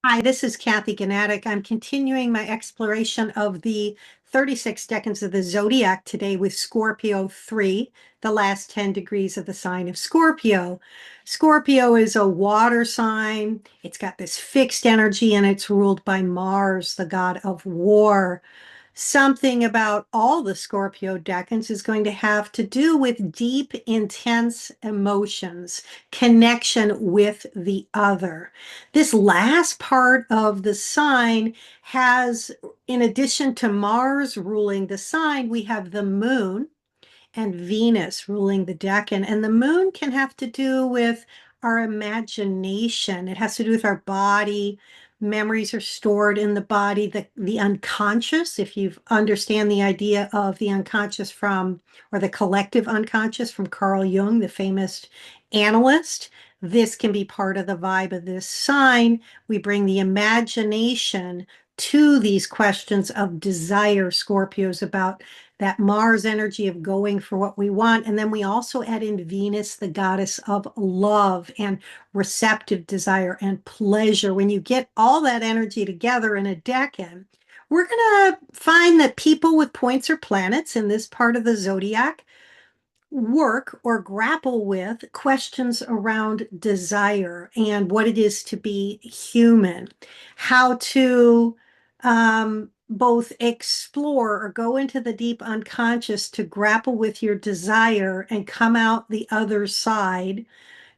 Hi, this is Kathy Ganatic. I'm continuing my exploration of the 36 decans of the zodiac today with Scorpio 3, the last 10 degrees of the sign of Scorpio. Scorpio is a water sign. It's got this fixed energy and it's ruled by Mars, the god of war. Something about all the Scorpio decans is going to have to do with deep, intense emotions, connection with the other. This last part of the sign has, in addition to Mars ruling the sign, we have the moon and Venus ruling the decan. And the moon can have to do with our imagination. It has to do with our body. Memories are stored in the body, the unconscious, if you understand the idea of the unconscious from, or the collective unconscious from Carl Jung, the famous analyst. This can be part of the vibe of this sign. We bring the imagination to these questions of desire, Scorpios, about that Mars energy of going for what we want. And then we also add in Venus, the goddess of love and receptive desire and pleasure. When you get all that energy together in a decan, we're going to find that people with points or planets in this part of the zodiac work or grapple with questions around desire and what it is to be human, how to both explore or go into the deep unconscious to grapple with your desire and come out the other side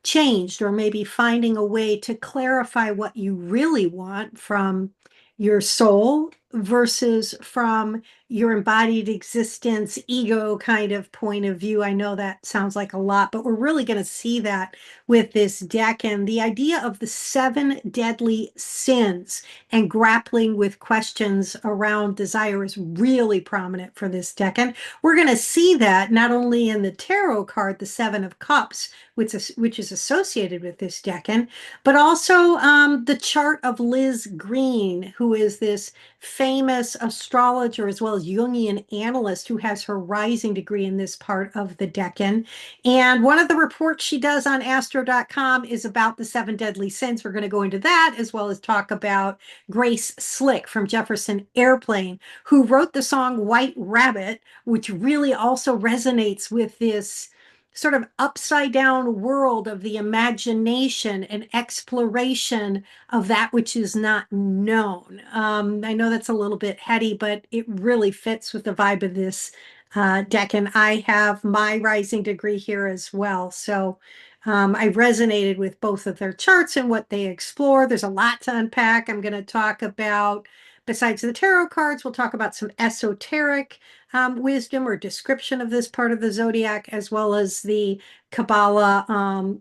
changed, or maybe finding a way to clarify what you really want from your soul versus from your embodied existence, ego kind of point of view. I know that sounds like a lot, but we're really going to see that with this deck. And the idea of the 7 deadly sins and grappling with questions around desire is really prominent for this deck. And we're going to see that not only in the tarot card, the 7 of Cups, which is associated with this decan, but also the chart of Liz Greene, who is this famous astrologer as well as Jungian analyst who has her rising degree in this part of the decan. And one of the reports she does on astro.com is about the 7 deadly sins. We're going to go into that as well as talk about Grace Slick from Jefferson Airplane, who wrote the song White Rabbit, which really also resonates with this sort of upside down world of the imagination and exploration of that which is not known. I know that's a little bit heady, but it really fits with the vibe of this deck. And I have my rising degree here as well. So I resonated with both of their charts and what they explore. There's a lot to unpack. I'm going to talk about, besides the tarot cards, we'll talk about some esoteric wisdom or description of this part of the zodiac, as well as the Kabbalah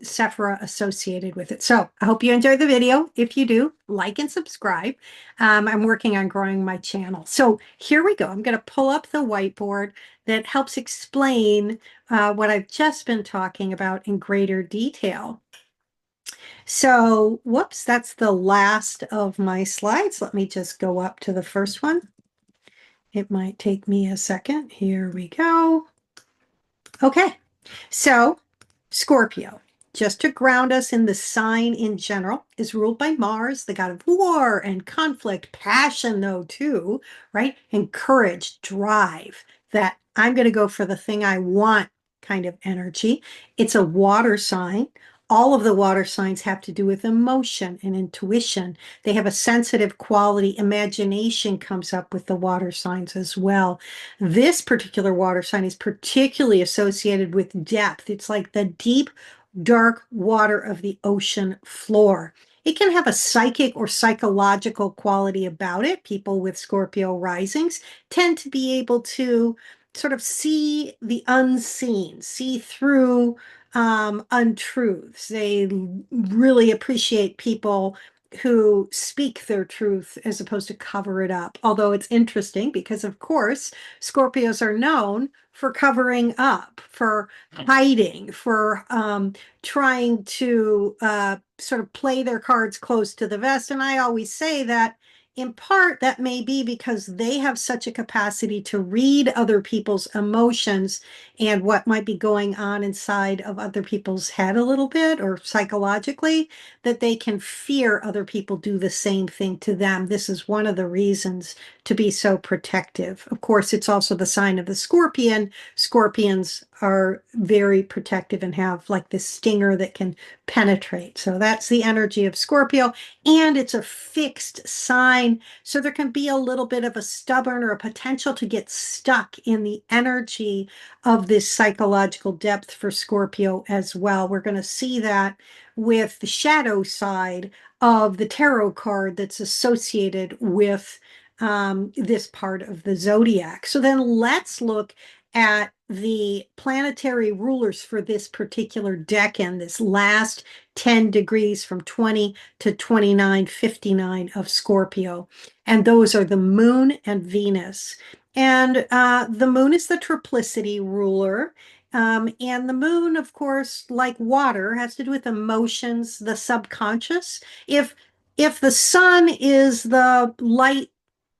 Sephira associated with it. So I hope you enjoyed the video. If you do, like and subscribe. I'm working on growing my channel. So here we go. I'm going to pull up the whiteboard that helps explain what I've just been talking about in greater detail. So, whoops, that's the last of my slides. Let me just go up to the first one. It might take me a second. Here we go. Okay, so Scorpio, just to ground us in the sign in general, is ruled by Mars, the god of war and conflict, passion, though, too, right? And courage, drive, that I'm going to go for the thing I want kind of energy. It's a water sign. All of the water signs have to do with emotion and intuition. They have a sensitive quality. Imagination comes up with the water signs as well. This particular water sign is particularly associated with depth. It's like the deep, dark water of the ocean floor. It can have a psychic or psychological quality about it. People with Scorpio risings tend to be able to sort of see the unseen, see through untruths. They really appreciate people who speak their truth as opposed to cover it up. Although it's interesting because, of course, Scorpios are known for covering up, for hiding, for trying to sort of play their cards close to the vest. And I always say that in part, that may be because they have such a capacity to read other people's emotions and what might be going on inside of other people's head a little bit or psychologically, that they can fear other people do the same thing to them. This is one of the reasons to be so protective. Of course, it's also the sign of the scorpion. Scorpions are very protective and have like this stinger that can penetrate. So that's the energy of Scorpio, and it's a fixed sign. So there can be a little bit of a stubborn or a potential to get stuck in the energy of this psychological depth for Scorpio as well. We're going to see that with the shadow side of the tarot card that's associated with this part of the zodiac. So then let's look at the planetary rulers for this particular decan, this last 10 degrees from 20 to 2959 of Scorpio. And those are the moon and Venus. And the moon is the triplicity ruler. And the moon, of course, like water, has to do with emotions, the subconscious. If the sun is the light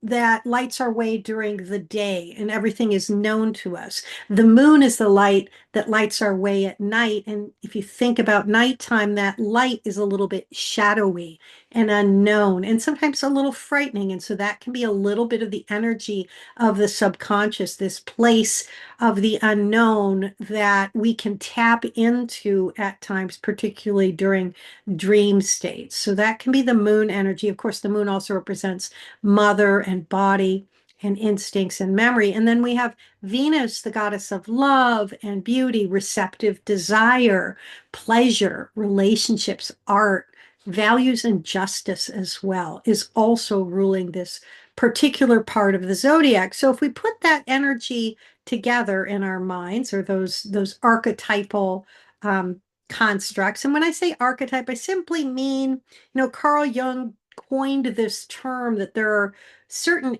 that lights our way during the day and everything is known to us, the moon is the light that lights our way at night. And if you think about nighttime, that light is a little bit shadowy and unknown and sometimes a little frightening. And so that can be a little bit of the energy of the subconscious, this place of the unknown that we can tap into at times, particularly during dream states. So that can be the moon energy. Of course, the moon also represents mother and body and instincts and memory. And then we have Venus, the goddess of love and beauty, receptive desire, pleasure, relationships, art, values, and justice as well, is also ruling this particular part of the zodiac. So if we put that energy together in our minds, or those archetypal constructs, and when I say archetype, I simply mean, Carl Jung coined this term that there are certain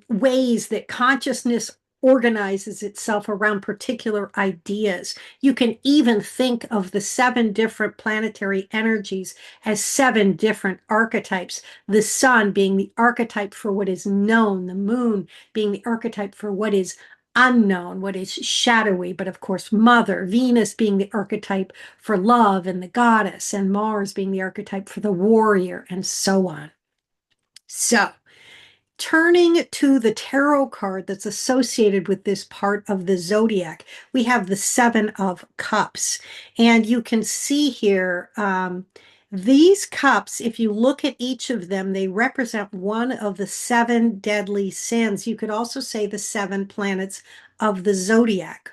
ways that consciousness organizes itself around particular ideas. You can even think of the 7 different planetary energies as 7 different archetypes. The sun being the archetype for what is known, the moon being the archetype for what is unknown, what is shadowy, but of course, mother, Venus being the archetype for love and the goddess, and Mars being the archetype for the warrior, and so on. So, turning to the tarot card that's associated with this part of the zodiac, we have the 7 of Cups. And you can see here, these cups, if you look at each of them, they represent one of the 7 deadly sins. You could also say the 7 planets of the zodiac,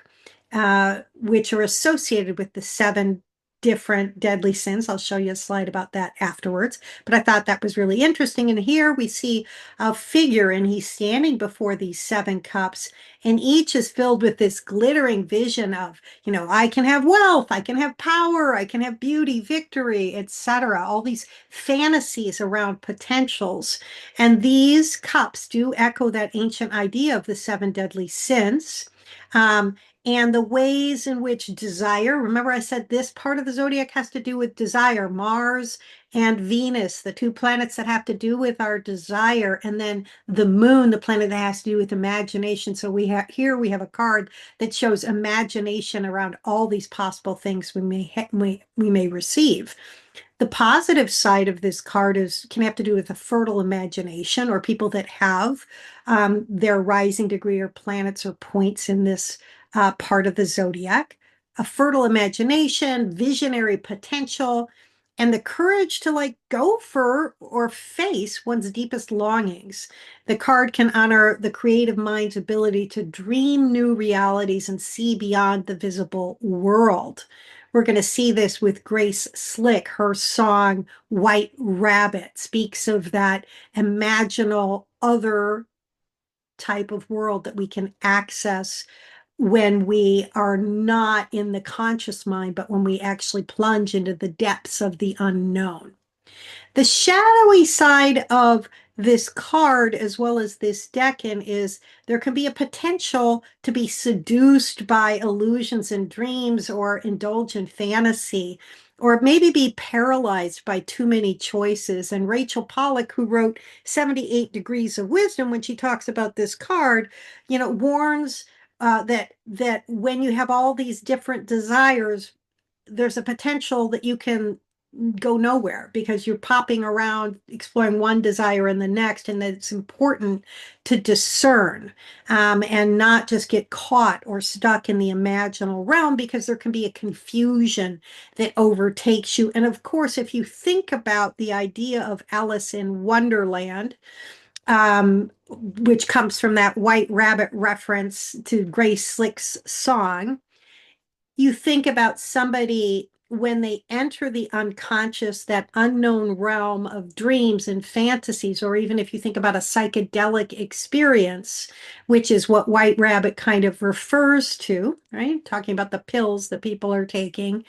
which are associated with the 7 different deadly sins. I'll show you a slide about that afterwards, but I thought that was really interesting. And here we see a figure, and he's standing before these 7 cups, and each is filled with this glittering vision of, I can have wealth, I can have power, I can have beauty, victory, etc. All these fantasies around potentials. And these cups do echo that ancient idea of the 7 deadly sins. And the ways in which desire, remember I said this part of the zodiac has to do with desire, Mars and Venus, the 2 planets that have to do with our desire, and then the moon, the planet that has to do with imagination. So we have a card that shows imagination around all these possible things we may receive. The positive side of this card can have to do with a fertile imagination, or people that have their rising degree or planets or points in this part of the zodiac, a fertile imagination, visionary potential, and the courage to go for or face one's deepest longings. The card can honor the creative mind's ability to dream new realities and see beyond the visible world. We're going to see this with Grace Slick. Her song, White Rabbit, speaks of that imaginal other type of world that we can access when we are not in the conscious mind, but when we actually plunge into the depths of the unknown. The shadowy side of this card, as well as this decan, is there can be a potential to be seduced by illusions and dreams or indulge in fantasy. or maybe be paralyzed by too many choices. And Rachel Pollack, who wrote 78 Degrees of Wisdom, when she talks about this card, warns that when you have all these different desires, there's a potential that you can go nowhere because you're popping around exploring one desire and the next, and that it's important to discern and not just get caught or stuck in the imaginal realm, because there can be a confusion that overtakes you. And of course, if you think about the idea of Alice in Wonderland, which comes from that White Rabbit reference to Grace Slick's song, you think about somebody when they enter the unconscious, that unknown realm of dreams and fantasies, or even if you think about a psychedelic experience, which is what White Rabbit kind of refers to, right? Talking about the pills that people are taking,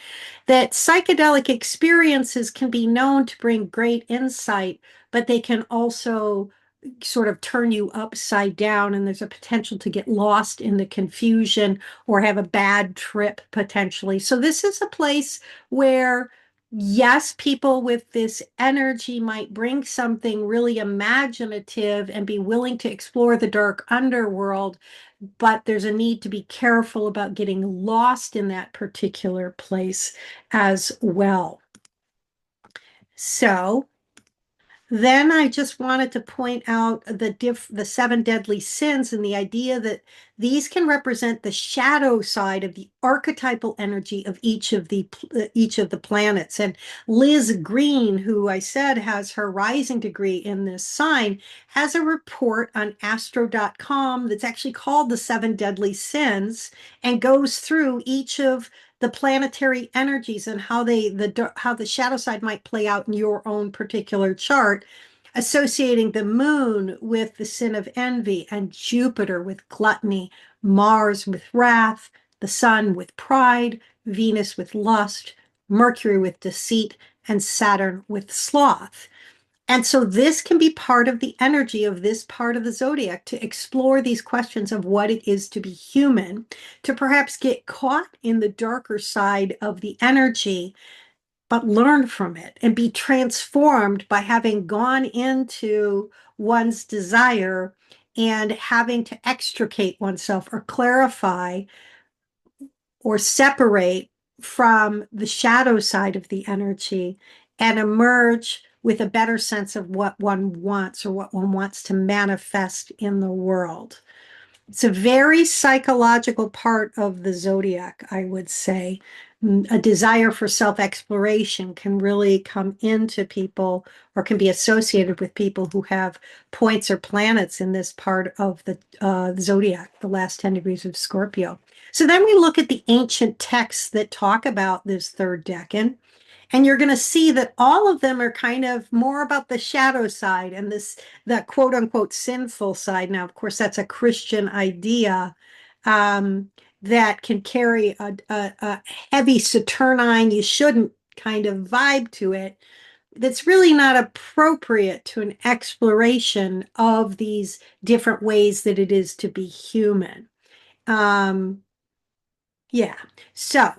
that psychedelic experiences can be known to bring great insight, but they can also sort of turn you upside down, and there's a potential to get lost in the confusion or have a bad trip potentially. So this is a place where, yes, people with this energy might bring something really imaginative and be willing to explore the dark underworld, but there's a need to be careful about getting lost in that particular place as well. So then I just wanted to point out the seven deadly sins, and the idea that these can represent the shadow side of the archetypal energy of each of the planets. And Liz Greene, who I said has her rising degree in this sign, has a report on astro.com that's actually called the seven deadly sins, and goes through each of the planetary energies and how the shadow side might play out in your own particular chart, associating the moon with the sin of envy, and Jupiter with gluttony, Mars with wrath, the sun with pride, Venus with lust, Mercury with deceit, and Saturn with sloth. And so this can be part of the energy of this part of the zodiac, to explore these questions of what it is to be human, to perhaps get caught in the darker side of the energy, but learn from it and be transformed by having gone into one's desire and having to extricate oneself or clarify or separate from the shadow side of the energy and emerge with a better sense of what one wants or what one wants to manifest in the world. It's a very psychological part of the zodiac, I would say. A desire for self-exploration can really come into people, or can be associated with people who have points or planets in this part of the zodiac, the last 10 degrees of Scorpio. So then we look at the ancient texts that talk about this third decan, and you're going to see that all of them are kind of more about the shadow side and the quote unquote sinful side. Now, of course, that's a Christian idea that can carry a heavy Saturnine, you shouldn't kind of vibe to it, that's really not appropriate to an exploration of these different ways that it is to be human. Yeah. So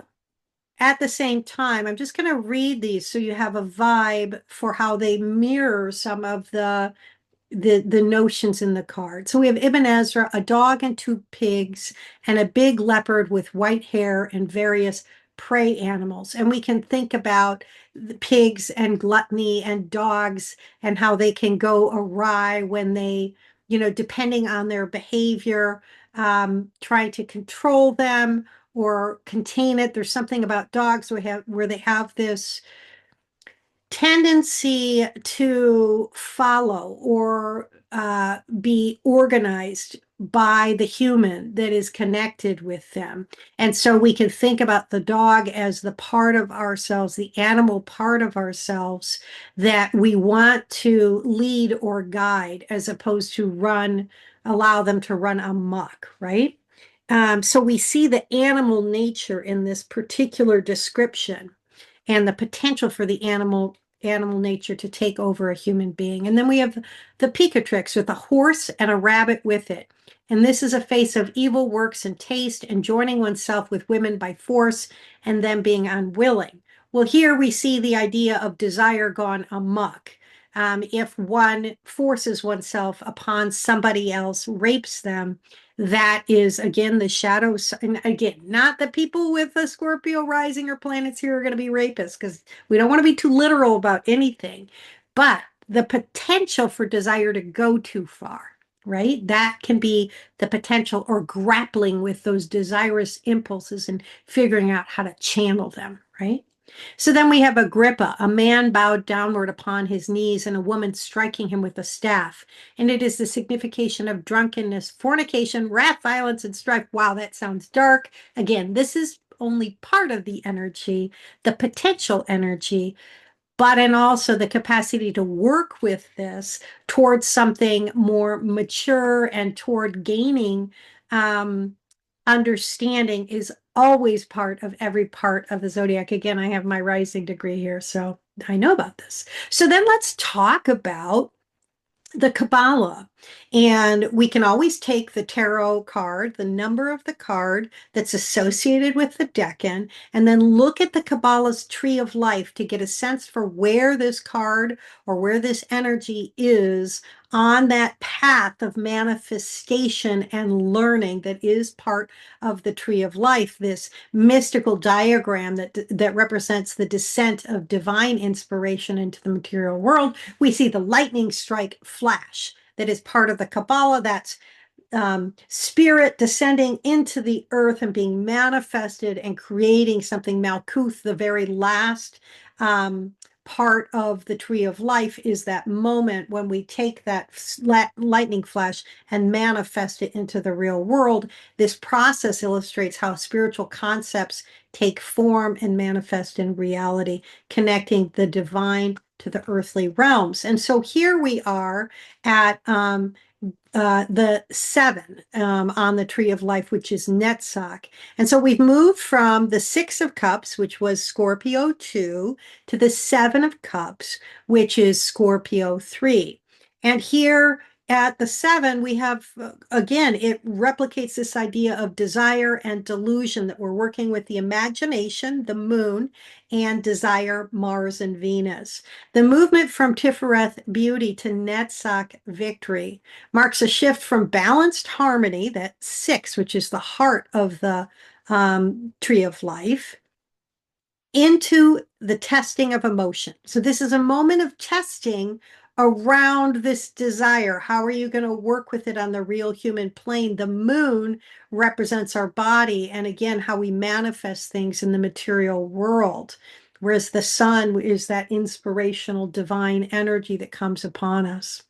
at the same time, I'm just going to read these so you have a vibe for how they mirror some of the notions in the card. So we have Ibn Ezra, a dog and two pigs, and a big leopard with white hair and various prey animals. And we can think about the pigs and gluttony and dogs and how they can go awry when they, depending on their behavior, try to control them or contain it. There's something about dogs where they have this tendency to follow or be organized by the human that is connected with them. And so we can think about the dog as the part of ourselves, the animal part of ourselves that we want to lead or guide, as opposed to allow them to run amok, right? So we see the animal nature in this particular description, and the potential for the animal nature to take over a human being. And then we have the Picatrix with a horse and a rabbit with it. And this is a face of evil works and taste, and joining oneself with women by force and them being unwilling. Well, here we see the idea of desire gone amok. If one forces oneself upon somebody else, rapes them, that is again the shadows. And again, not that people with a Scorpio rising or planets here are going to be rapists, because we don't want to be too literal about anything, but the potential for desire to go too far, right? That can be the potential, or grappling with those desirous impulses and figuring out how to channel them, right? So then we have Agrippa, a man bowed downward upon his knees, and a woman striking him with a staff. And it is the signification of drunkenness, fornication, wrath, violence, and strife. Wow, that sounds dark. Again, this is only part of the energy, the potential energy, but and also the capacity to work with this towards something more mature and toward gaining understanding is always part of every part of the zodiac. Again, I have my rising degree here, so I know about this. So then let's talk about the Kabbalah. And we can always take the tarot card, the number of the card that's associated with the decan, and then look at the Kabbalah's tree of life to get a sense for where this card or where this energy is on that path of manifestation and learning that is part of the tree of life, this mystical diagram that represents the descent of divine inspiration into the material world. We see the lightning strike flash that is part of the Kabbalah. That's spirit descending into the earth and being manifested and creating something. Malkuth, the very last part of the tree of life, is that moment when we take that lightning flash and manifest it into the real world. This process illustrates how spiritual concepts take form and manifest in reality, connecting the divine to the earthly realms. And so here we are at the 7 on the tree of life, which is Netzach. And so we've moved from the 6 of Cups, which was Scorpio 2, to the 7 of Cups, which is Scorpio 3. And here at the 7, we have, again, it replicates this idea of desire and delusion, that we're working with the imagination, the moon, and desire, Mars and Venus. The movement from Tifereth beauty to Netzach victory marks a shift from balanced harmony, that 6, which is the heart of the tree of life, into the testing of emotion. So this is a moment of testing around this desire. How are you going to work with it on the real human plane? The moon represents our body, and again, how we manifest things in the material world, whereas the sun is that inspirational divine energy that comes upon us.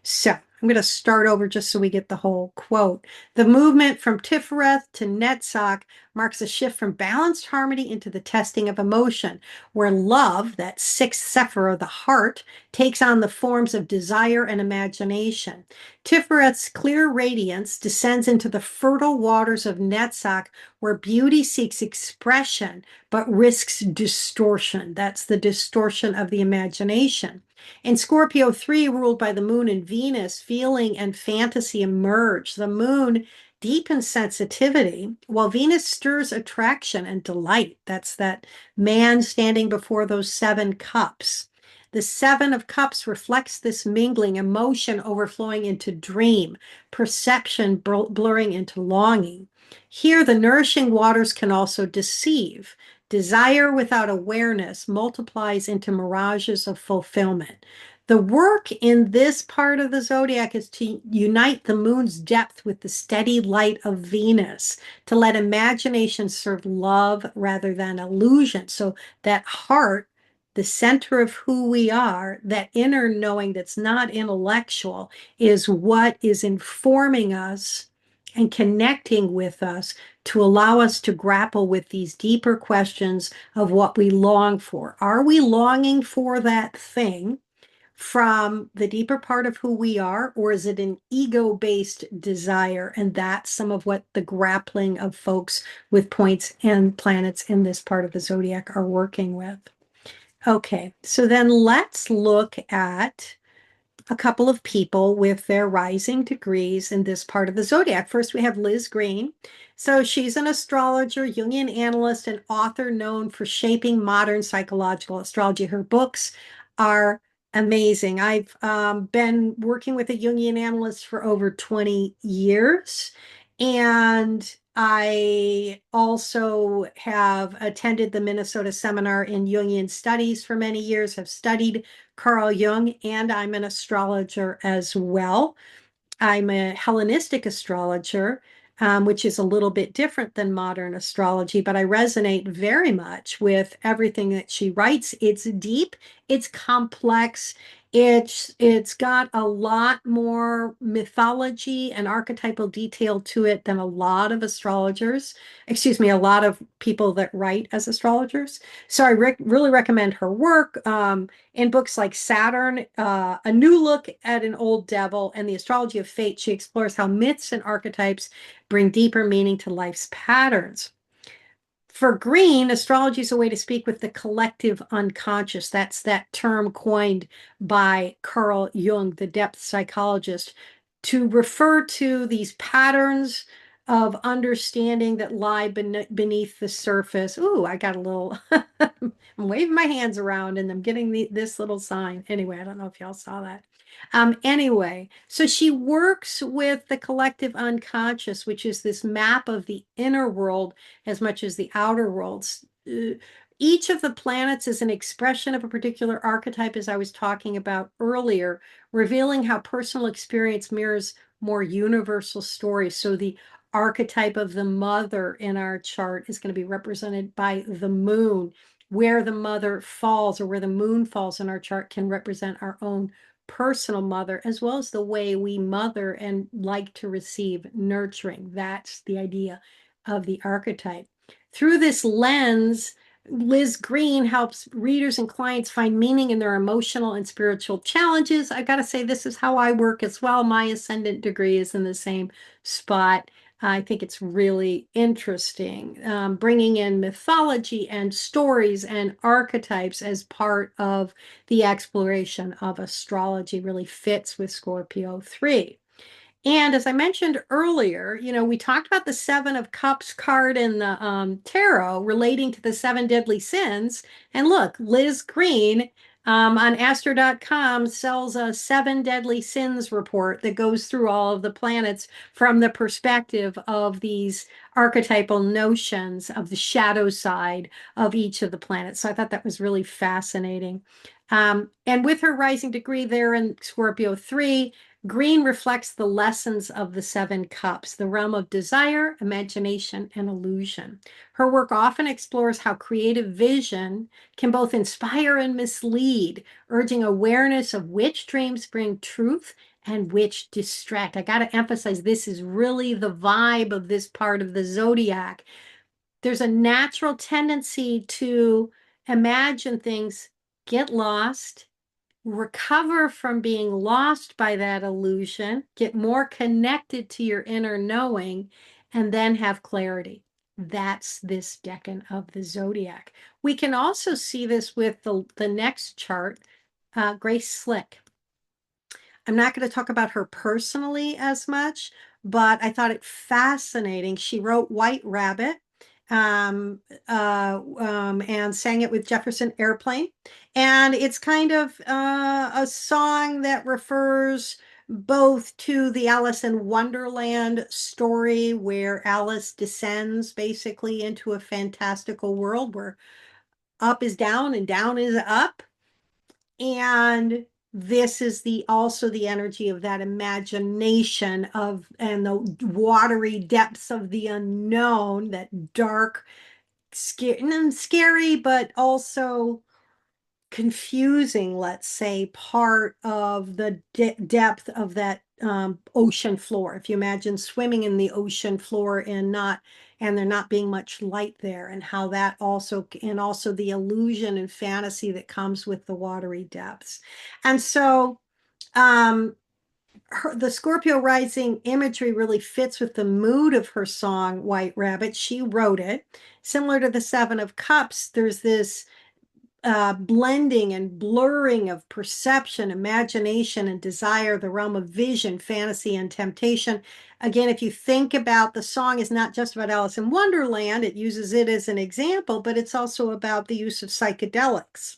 So I'm going to start over just so we get the whole quote. The movement from Tifereth to Netzach marks a shift from balanced harmony into the testing of emotion, where love, that 6th sephir of the heart, takes on the forms of desire and imagination. Tifereth's clear radiance descends into the fertile waters of Netzach, where beauty seeks expression but risks distortion. That's the distortion of the imagination. In Scorpio 3, ruled by the moon and Venus, feeling and fantasy emerge. The moon deepens sensitivity, while Venus stirs attraction and delight. That's that man standing before those 7 cups. The 7 of Cups reflects this mingling, emotion overflowing into dream, perception blurring into longing. Here, the nourishing waters can also deceive. Desire without awareness multiplies into mirages of fulfillment. The work in this part of the zodiac is to unite the moon's depth with the steady light of Venus, to let imagination serve love rather than illusion. So that heart, the center of who we are, that inner knowing that's not intellectual, is what is informing us and connecting with us to allow us to grapple with these deeper questions of what we long for. Are we longing for that thing from the deeper part of who we are, or is it an ego-based desire? And that's some of what the grappling of folks with points and planets in this part of the zodiac are working with. Okay, so then let's look at a couple of people with their rising degrees in this part of the zodiac. First, we have Liz Greene. So she's an astrologer, Jungian analyst, and author known for shaping modern psychological astrology. Her books are amazing. I've been working with a Jungian analyst for over 20 years, and I also have attended the Minnesota Seminar in Jungian Studies for many years, have studied Carl Jung, and I'm an astrologer as well. I'm a Hellenistic astrologer, which is a little bit different than modern astrology, but I resonate very much with everything that she writes. It's deep, it's complex, it's got a lot more mythology and archetypal detail to it than a lot of astrologers, excuse me, a lot of people that write as astrologers. So I really recommend her work. In books like Saturn, A New Look at an Old Devil, and The Astrology of Fate, she explores how myths and archetypes bring deeper meaning to life's patterns. For Greene, astrology is a way to speak with the collective unconscious. That's that term coined by Carl Jung, the depth psychologist, to refer to these patterns of understanding that lie beneath the surface. Ooh, I got a little, I'm waving my hands around and I'm getting this little sign. Anyway, I don't know if y'all saw that. Anyway, so she works with the collective unconscious, which is this map of the inner world as much as the outer worlds. Each of the planets is an expression of a particular archetype, as I was talking about earlier, revealing how personal experience mirrors more universal stories. So the archetype of the mother in our chart is going to be represented by the moon. Where the mother falls or where the moon falls in our chart can represent our own personal mother, as well as the way we mother and like to receive nurturing. That's the idea of the archetype. Through this lens, Liz Greene helps readers and clients find meaning in their emotional and spiritual challenges. I got to say, this is how I work as well. My ascendant degree is in the same spot. I think it's really interesting, bringing in mythology and stories and archetypes as part of the exploration of astrology really fits with Scorpio 3. And as I mentioned earlier, we talked about the Seven of Cups card in the tarot relating to the seven deadly sins. And look, Liz Greene on Astro.com sells a seven deadly sins report that goes through all of the planets from the perspective of these archetypal notions of the shadow side of each of the planets. So I thought that was really fascinating. And with her rising degree there in Scorpio 3, Greene reflects the lessons of the seven cups, the realm of desire, imagination, and illusion. Her work often explores how creative vision can both inspire and mislead, urging awareness of which dreams bring truth and which distract. I got to emphasize, this is really the vibe of this part of the zodiac. There's a natural tendency to imagine things, get lost, recover from being lost by that illusion, get more connected to your inner knowing, and then have clarity. That's this decan of the zodiac. We can also see this with the next chart, Grace Slick. I'm not going to talk about her personally as much, but I thought it fascinating. She wrote White Rabbit and sang it with Jefferson Airplane. And it's kind of a song that refers both to the Alice in Wonderland story, where Alice descends basically into a fantastical world where up is down and down is up. And this is also the energy of that imagination of and the watery depths of the unknown, that dark, scary, but also confusing, let's say, part of the depth of that ocean floor. If you imagine swimming in the ocean floor and there not being much light there, and how that also the illusion and fantasy that comes with the watery depths. And so the Scorpio rising imagery really fits with the mood of her song White Rabbit. She wrote it. Similar to the Seven of Cups, there's this blending and blurring of perception, imagination, and desire, the realm of vision, fantasy, and temptation. Again, if you think about the song is not just about Alice in Wonderland, it uses it as an example, but it's also about the use of psychedelics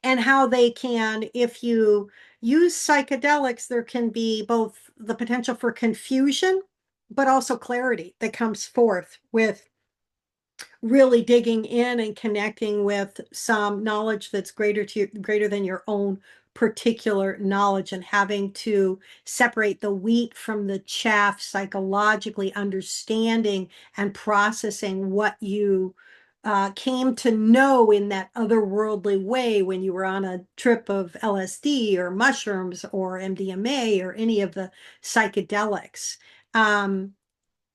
and how they can, if you use psychedelics, there can be both the potential for confusion, but also clarity that comes forth with really digging in and connecting with some knowledge that's greater than your own particular knowledge, and having to separate the wheat from the chaff, psychologically understanding and processing what you came to know in that otherworldly way when you were on a trip of LSD or mushrooms or MDMA or any of the psychedelics.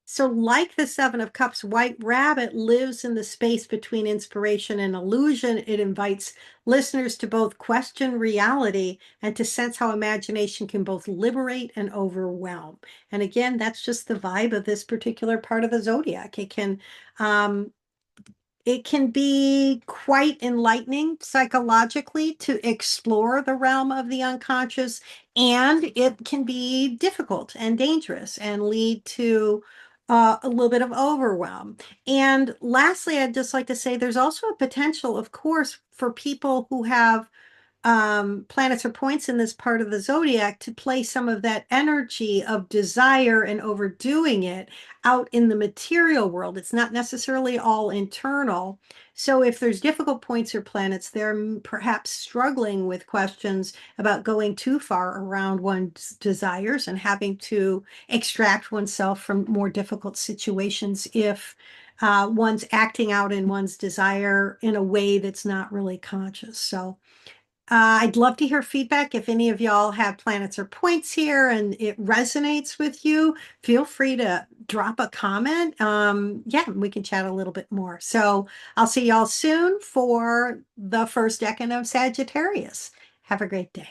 So like the Seven of Cups, White Rabbit lives in the space between inspiration and illusion. It invites listeners to both question reality and to sense how imagination can both liberate and overwhelm. And again, that's just the vibe of this particular part of the zodiac. It can be quite enlightening psychologically to explore the realm of the unconscious, and it can be difficult and dangerous and lead to a little bit of overwhelm. And lastly, I'd just like to say there's also a potential, of course, for people who have planets or points in this part of the zodiac to play some of that energy of desire and overdoing it out in the material world. It's not necessarily all internal. So if there's difficult points or planets, they're perhaps struggling with questions about going too far around one's desires and having to extract oneself from more difficult situations if one's acting out in one's desire in a way that's not really conscious. So I'd love to hear feedback. If any of y'all have planets or points here and it resonates with you, feel free to drop a comment. Yeah, we can chat a little bit more. So I'll see y'all soon for the first decan of Sagittarius. Have a great day.